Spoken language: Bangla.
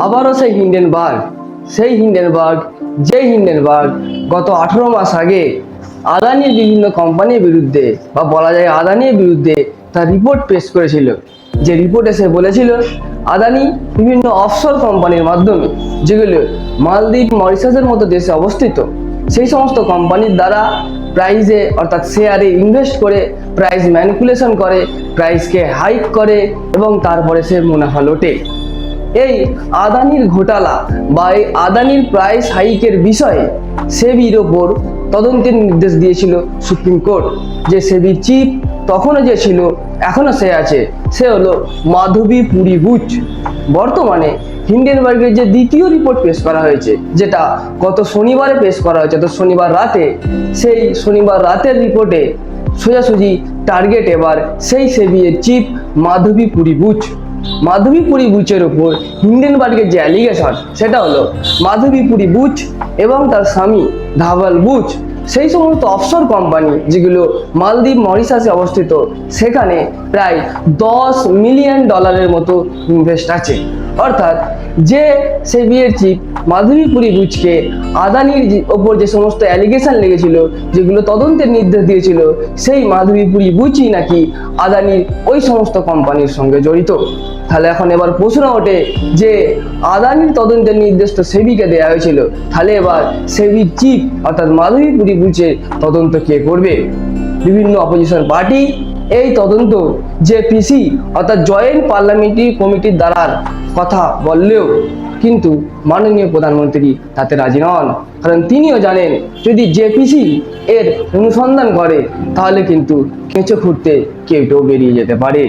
আবারও সেই হিন্ডেনবার্গ গত 18 মাস আগে আদানির বিভিন্ন কোম্পানির বিরুদ্ধে বা বলা যায় আদানির বিরুদ্ধে তার রিপোর্ট পেশ করেছিল। যে রিপোর্টে সে বলেছিল আদানি বিভিন্ন অফশোর কোম্পানির মাধ্যমে, যেগুলো মালদ্বীপ, মরিশাসের মতো দেশে অবস্থিত, সেই সমস্ত কোম্পানির দ্বারা প্রাইসে অর্থাৎ শেয়ারে ইনভেস্ট করে প্রাইস ম্যানিপুলেশন করে, প্রাইসকে হাইক করে এবং তারপরে সে মুনাফা লোটে। এই আদানির ঘোটালা বা এই আদানির প্রাইস হাইকের বিষয়ে সেবির ওপর তদন্তের নির্দেশ দিয়েছিল সুপ্রিম কোর্ট। যে সেবির চিফ তখনও যে ছিল, এখনও সে আছে, সে হলো মাধবী পুরী বুচ। বর্তমানে হিন্ডেনবার্গের যে দ্বিতীয় রিপোর্ট পেশ করা হয়েছে, যেটা গত শনিবারে পেশ করা হয়েছে, তো শনিবার রাতে, সেই শনিবার রাতের রিপোর্টে সোজাসুজি টার্গেট এবার সেই সেবির চিফ মাধবী পুরী বুচের উপর হিন্ডেনবার্গের যে অ্যালিগেশন, সেটা হলো মাধবী পুরী বুচ এবং তার স্বামী ধাভাল বুচ সেই সমস্ত অফশোর কোম্পানি যেগুলো মালদ্বীপ, মরিশাসে অবস্থিত, সেখানে প্রায় $10 মিলিয়ন মতো ইনভেস্ট আছে। অর্থাৎ যে সেবির চিফ মাধবী পুরী বুচকে আদানির ওপর যে সমস্ত অ্যালিগেশন লেগেছিল, যেগুলো তদন্তের নির্দেশ দিয়েছিল, সেই মাধবী পুরী বুচই নাকি আদানির ওই সমস্ত কোম্পানির সঙ্গে জড়িত। তাহলে এখন এবার প্রশ্ন ওঠে যে আদানির তদন্তের নির্দেশ তো সেবিকে দেওয়া হয়েছিল, তাহলে এবার সেবির চিফ অর্থাৎ মাধবী পুরী বুচের তদন্ত কে করবে? বিভিন্ন অপোজিশন পার্টি এই তদন্ত জেপিসি অর্থাৎ জয়েন্ট পার্লামেন্টারি কমিটির দ্বারা কথা বললেও কিন্তু মাননীয় প্রধানমন্ত্রী তাতে রাজি নন। কারণ তিনিও জানেন যদি জেপিসি এর অনুসন্ধান করে তাহলে কিন্তু কেঁচো খুঁড়তে কেউটেও বেরিয়ে যেতে পারে।